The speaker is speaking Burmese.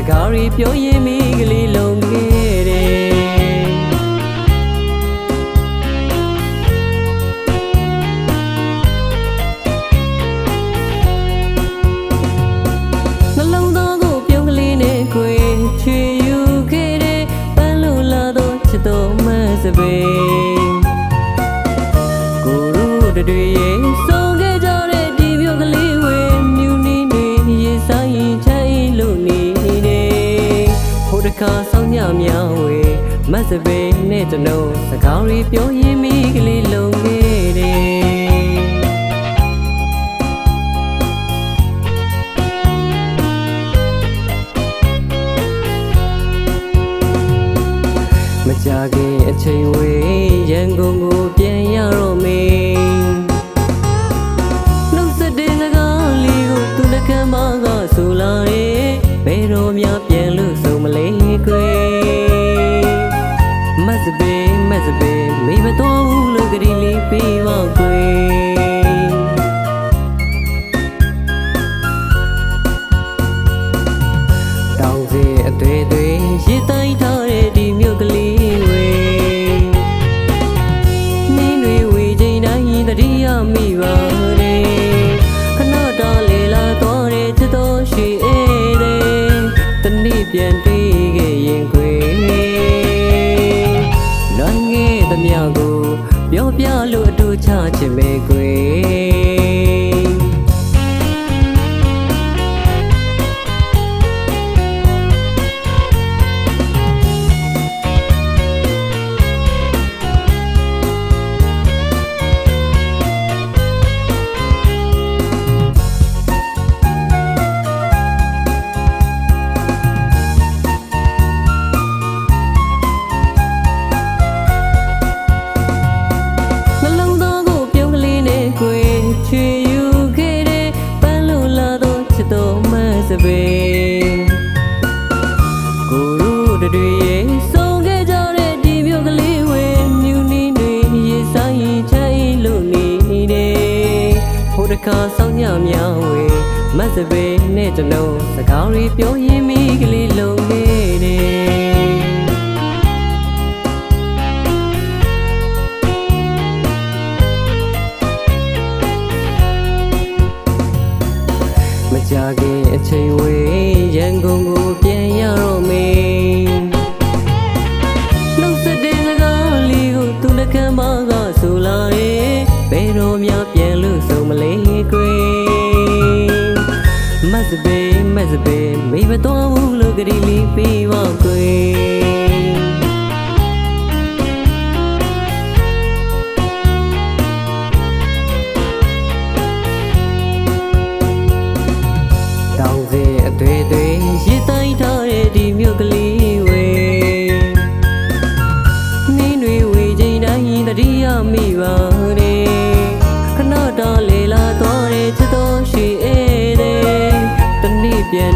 ကားရီပြောရင်မိကလေးလုံးခဲ့တယ်နှလုံးသားကိုပြုံးကလေးနဲ့ခွေချွေယူခဲ့တယ်ပန်းလို့လာတော့ချစ်တော်မစပင်းကိုရူတွေရဲ့ဆုံးခဲ့ကြတဲ့ဒီမြို့ကလေးဝေမြူနီနေရေဆိုင်ချိုင်လို့နေတယ်ဟိုတခါဆောင်ညမြောင်းဝေမစပင်းနဲ့တနှုံးစကားရီပြောရင်မိကလေးလုံးခဲ့တယ်မကြခင်အချိန်ဝေးရန်ကုန်ကိုပြန်ရတော့မေနှုတ်ဆက်တဲ့စကားလေးကိုသူနှကမ်းမကဆိုလာတယ်ဘယ်တော့မှပြန်လို့ဆုံးမလဲကွယ်မစပင်းမေမတော်ဘူးလို့ကလေးလေးပေးပါကွယ်တောင်းစေအတွေ့တွေရေတိုင်းထားတဲ့ဒီမြို့ကလေးဝေနင်းတွေဝေချိန်တိုင်းတတိယမိပါတယ်ခဏတာလေလာတော့တဲ့ချစ်တော်ရှိတဲ့တနေ့ပြန်တွေ့ခဲ့ရင်ခွေလွန်ခဲ့သမျှကိုပြောပြလို့အတူချချင်ပဲခွေချွေယူခဲ့တဲ့ပန်းလို့လာတော့ချစ်တော်မစပင်းကိုရူတွေရဲ့ဆုံးခဲ့ကြတဲ့ဒီမြို့ကလေးဝေမြူနီတွေရေဆိုင်ချိုင်လို့နေတယ်ဟိုတခါဆောင်ညမြောင်းဝေမစပင်းနဲ့ကျွန်တော်စကားရီပြောရင်မိကလေးလုံးခဲ့တယ်မကြခင်အချိန်ဝေးရန်ကုန်ကိုပြန်ရတော့မေနှုတ်ဆက်တဲ့စကားလေးကိုသူနှကမ်းမကဆိုလာတယ်ဘယ်တော့မှပြန်လို့ဆုံးမလဲကွယ်မစပင်းမေမတော်ဘူးလို့ကလေးလေးပေးပါကွယ်တောင်းစေအတွေ့တွေရေတိုင်းထားတဲ့ဒီမြို့ကလေးဝေနင်းတွေဝေချိန်တိုင်းတတိယမိပါတယ်ခဏတာလေလာတော့တဲ့ချစ်တော်ရှိတဲ့တနေ့ပြန်